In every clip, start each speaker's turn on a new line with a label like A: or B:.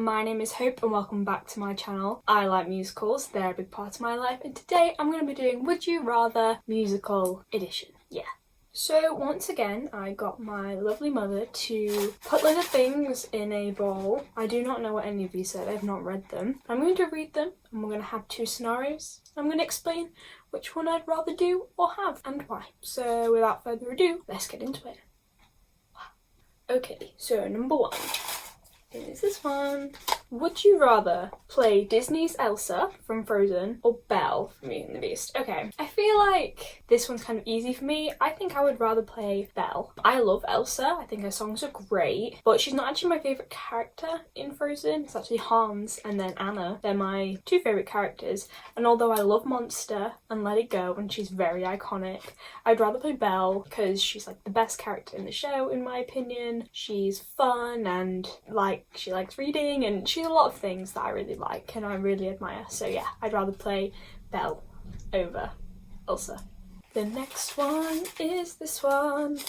A: my name is Hope and welcome back to my channel. I like musicals, they're a big part of my life, and today I'm going to be doing Would You Rather musical edition. Yeah. So once again, I got my lovely mother to put little things in a bowl. I do not know what any of you said, I've not read them. I'm going to read them and we're going to have two scenarios. I'm going to explain which one I'd rather do or have and why. So without further ado, let's get into it. Okay, so number one is this one. Would you rather play Disney's Elsa from Frozen or Belle from Beauty and the Beast? Okay, I feel like this one's kind of easy for me. I think I would rather play Belle. I love Elsa, I think her songs are great, but she's not actually my favourite character in Frozen. It's actually Hans and then Anna. They're my two favourite characters, and although I love Monster and Let It Go and she's very iconic, I'd rather play Belle because she's like the best character in the show in my opinion. She's fun and like she likes reading and she's a lot of things that I really like and I really admire. So yeah, I'd rather play Belle over Elsa. The next one is this one.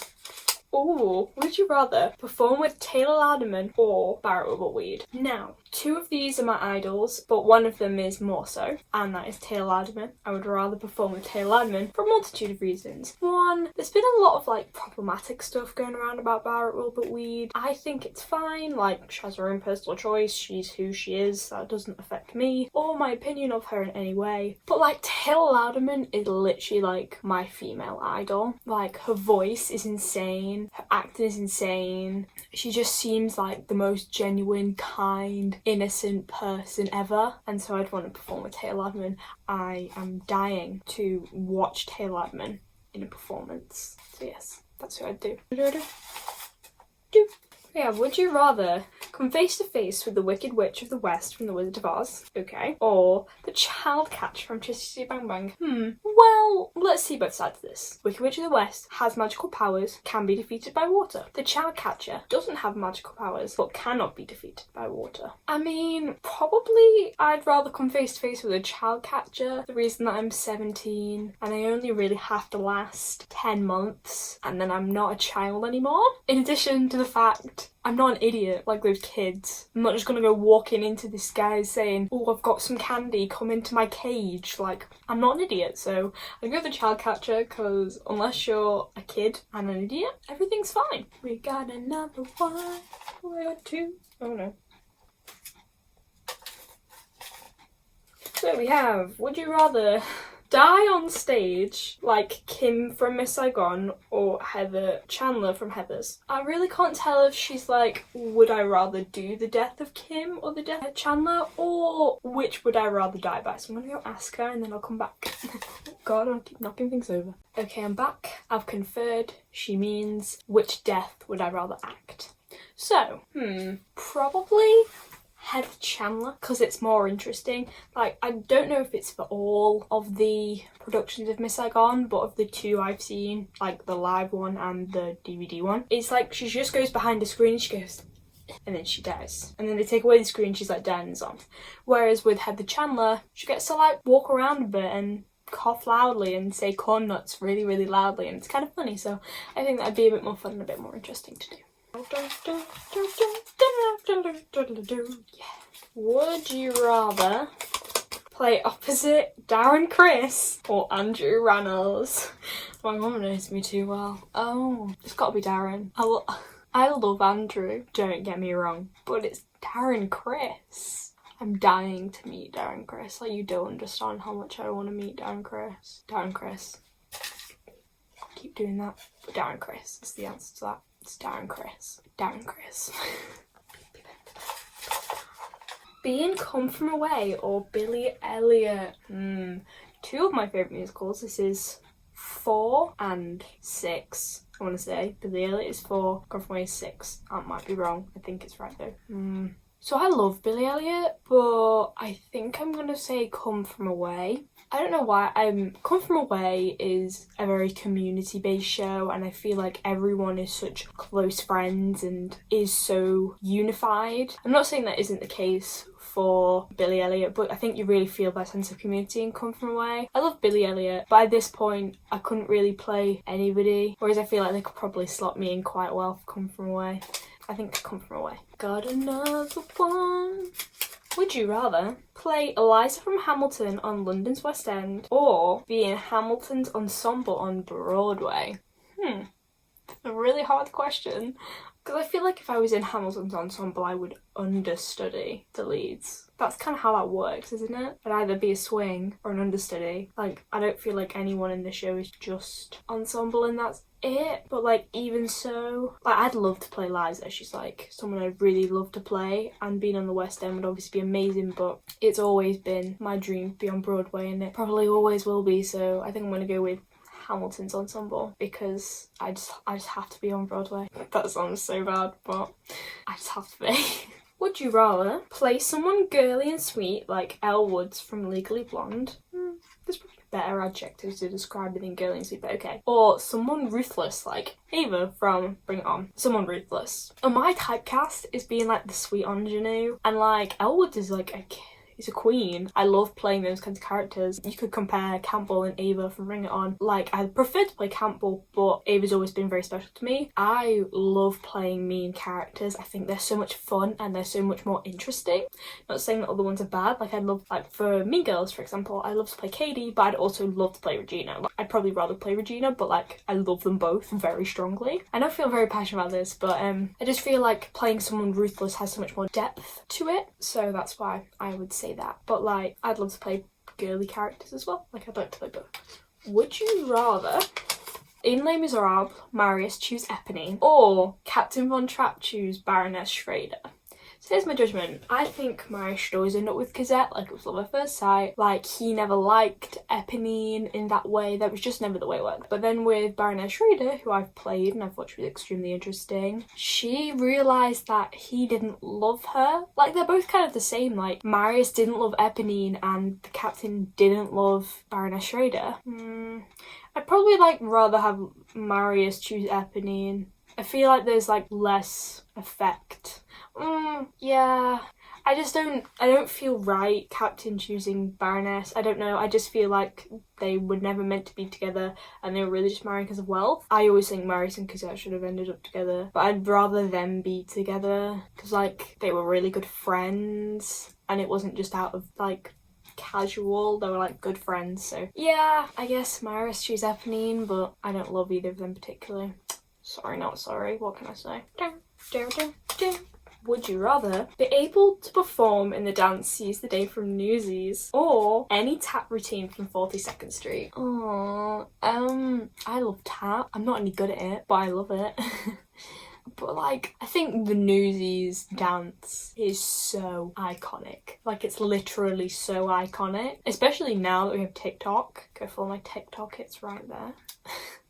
A: Ooh, would you rather perform with Taylor Louderman or Barrett Wiggleweed? Now, two of these are my idols, but one of them is more so, and that is Taylor Louderman. I would rather perform with Taylor Louderman for a multitude of reasons. One, there's been a lot of like problematic stuff going around about Barrett Wiggleweed. I think it's fine, like she has her own personal choice, she's who she is, that doesn't affect me or my opinion of her in any way. But like Taylor Louderman is literally like my female idol. Like her voice is insane. Her acting is insane. She just seems like the most genuine, kind, innocent person ever. And so I'd want to perform with Taylor Louderman. I am dying to watch Taylor Louderman in a performance. So yes, that's what I'd do. Yeah, would you rather come face to face with the Wicked Witch of the West from The Wizard of Oz, okay, or the Child Catcher from Chitty Bang Bang? Well, let's see both sides of this. Wicked Witch of the West has magical powers, can be defeated by water. The Child Catcher doesn't have magical powers, but cannot be defeated by water. I mean, probably I'd rather come face to face with a Child Catcher. The reason that I'm 17 and I only really have to last 10 months and then I'm not a child anymore. In addition to the fact I'm not an idiot like those kids. I'm not just gonna go walking into this guy saying, oh, I've got some candy, come into my cage. Like, I'm not an idiot, so I go with the Child Catcher because unless you're a kid and an idiot, everything's fine. We got another one, we got two. Oh no. So we have, would you rather die on stage like Kim from Miss Saigon or Heather Chandler from Heathers? I really can't tell if she's like, would I rather do the death of Kim or the death of Chandler, or which would I rather die by? So I'm gonna go ask her and then I'll come back. God, I'll keep knocking things over. Okay, I'm back. I've conferred. She means which death would I rather act. So, probably Heather Chandler, because it's more interesting. Like, I don't know if it's for all of the productions of Miss Saigon, but of the two I've seen, like the live one and the DVD one, it's like she just goes behind the screen and she goes, and then she dies. And then they take away the screen, she's like dying on. Whereas with Heather Chandler, she gets to like walk around a bit and cough loudly and say corn nuts really, really loudly, and it's kind of funny. So I think that'd be a bit more fun and a bit more interesting to do. Yeah. Would you rather play opposite Darren Criss or Andrew Rannells? My mum knows me too well. Oh, it's got to be Darren. I love Andrew, don't get me wrong, but it's Darren Criss. I'm dying to meet Darren Criss. Like, you don't understand how much I want to meet Darren Criss. Darren Criss. Keep doing that. But Darren Criss is the answer to that. It's Darren Criss. Darren Criss. Being Come From Away or Billy Elliot? Two of my favourite musicals. This is 4 and 6. I want to say Billy Elliot is 4, Come From Away is 6. I might be wrong. I think it's right though. So I love Billy Elliot, but I think I'm gonna say Come From Away. I don't know why. Come From Away is a very community-based show, and I feel like everyone is such close friends and is so unified. I'm not saying that isn't the case for Billy Elliot, but I think you really feel that sense of community in Come From Away. I love Billy Elliot, but at this point I couldn't really play anybody, whereas I feel like they could probably slot me in quite well for Come From Away. I think I come from away. Got another one. Would you rather play Eliza from Hamilton on London's West End or be in Hamilton's ensemble on Broadway? A really hard question. Because I feel like if I was in Hamilton's ensemble, I would understudy the leads. That's kind of how that works, isn't it? I'd either be a swing or an understudy. Like, I don't feel like anyone in the show is just ensemble and that's it. But like, even so, like, I'd love to play Eliza. She's like someone I'd really love to play, and being on the West End would obviously be amazing, but it's always been my dream to be on Broadway and it probably always will be, so I think I'm going to go with Hamilton's ensemble because I just have to be on Broadway. That sounds so bad, but I just have to be. Would you rather play someone girly and sweet like Elle Woods from Legally Blonde? There's probably better adjectives to describe it than girly and sweet, but okay. Or someone ruthless like Ava from Bring It On. Someone ruthless. And my typecast is being like the sweet ingenue, and like Elle Woods is like a queen. I love playing those kinds of characters. You could compare Campbell and Ava from Bring It On. Like, I prefer to play Campbell, but Ava's always been very special to me. I love playing mean characters. I think they're so much fun and they're so much more interesting. Not saying that other ones are bad. Like, I'd love, like, for Mean Girls, for example, I love to play Katie, but I'd also love to play Regina. Like, I'd probably rather play Regina, but, like, I love them both very strongly. I don't feel very passionate about this, but I just feel like playing someone ruthless has so much more depth to it, so that's why I would say that. But like, I'd love to play girly characters as well. Like, I'd like to play both. Would you rather in Les Miserables Marius choose Eponine or Captain Von Trapp choose Baroness Schrader? So here's my judgment. I think Marius should always end up with Cosette, like it was love at first sight. Like, he never liked Eponine in that way. That was just never the way it worked. But then with Baroness Schrader, who I've played and I thought she was extremely interesting, she realised that he didn't love her. Like, they're both kind of the same. Like, Marius didn't love Eponine and the captain didn't love Baroness Schrader. I'd probably like rather have Marius choose Eponine. I feel like there's like less effect. Yeah, I don't feel right Captain choosing Baroness. I don't know, I just feel like they were never meant to be together and they were really just married because of wealth. I always think Marius and Cosette should have ended up together, but I'd rather them be together because like they were really good friends and it wasn't just out of like casual, they were like good friends. So yeah, I guess Marius choose Eponine, but I don't love either of them particularly. Sorry, not sorry, what can I say? Would you rather be able to perform in the dance Seize the Day from Newsies or any tap routine from 42nd Street? I love tap. I'm not any good at it, but I love it. But like, I think the Newsies dance is so iconic. Like, it's literally so iconic. Especially now that we have TikTok. Go follow my TikTok, it's right there.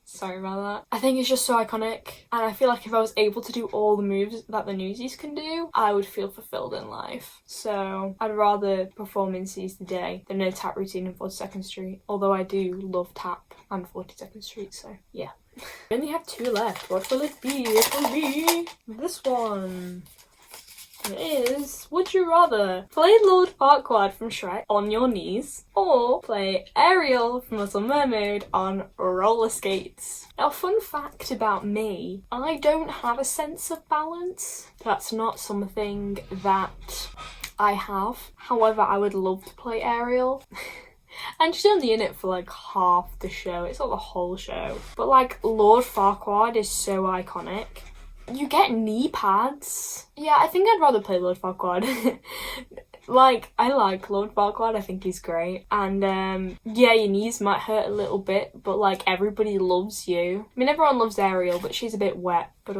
A: Sorry about that. I think it's just so iconic, and I feel like if I was able to do all the moves that the Newsies can do, I would feel fulfilled in life. So I'd rather perform in Seize the Day than a tap routine in 42nd Street, although I do love tap and 42nd Street, so yeah. We only have 2 left. What will it be? It will be this one. It is, would you rather play Lord Farquaad from Shrek on your knees or play Ariel from Little Mermaid on roller skates? Now, fun fact about me, I don't have a sense of balance. That's not something that I have. However, I would love to play Ariel. And she's only in it for like half the show. It's not the whole show. But like, Lord Farquaad is so iconic. You get knee pads. Yeah, I think I'd rather play Lord Farquaad. Like, I like Lord Farquaad, I think he's great. And yeah, your knees might hurt a little bit, but like, everybody loves you. I mean, everyone loves Ariel, but she's a bit wet. But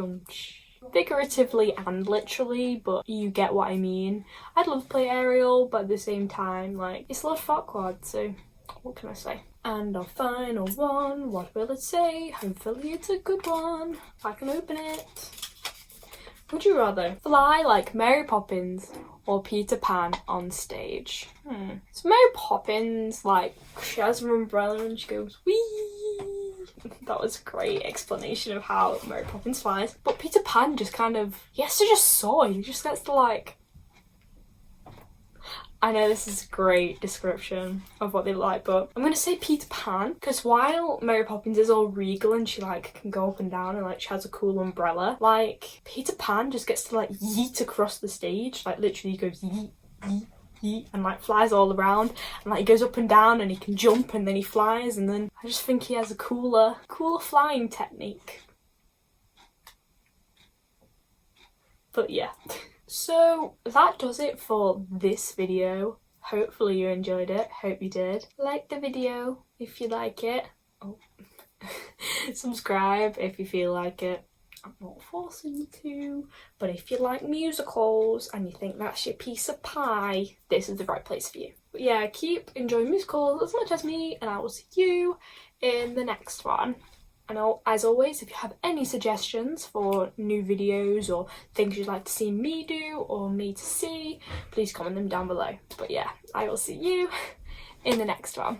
A: figuratively and literally, but you get what I mean. I'd love to play Ariel, but at the same time, like, it's Lord Farquaad, so what can I say? And our final one, what will it say? Hopefully it's a good one. I can open it. Would you rather fly like Mary Poppins or Peter Pan on stage? So Mary Poppins, like, she has an umbrella and she goes, whee! That was a great explanation of how Mary Poppins flies. But Peter Pan just kind of, he has to just soar. He just gets to like, I know this is a great description of what they look like, but I'm gonna say Peter Pan, because while Mary Poppins is all regal and she like can go up and down and like she has a cool umbrella, like Peter Pan just gets to like yeet across the stage, like literally he goes yeet, yeet, yeet, and like flies all around, and like he goes up and down and he can jump and then he flies, and then I just think he has a cooler flying technique. But yeah. So that does it for this video. Hopefully you enjoyed it. Hope you did. Like the video if you like it. Oh. Subscribe if you feel like it. I'm not forcing you to. But if you like musicals and you think that's your piece of pie, this is the right place for you. But yeah, keep enjoying musicals as much as me, and I will see you in the next one. And as always, if you have any suggestions for new videos or things you'd like to see me do or me to see, please comment them down below. But yeah, I will see you in the next one.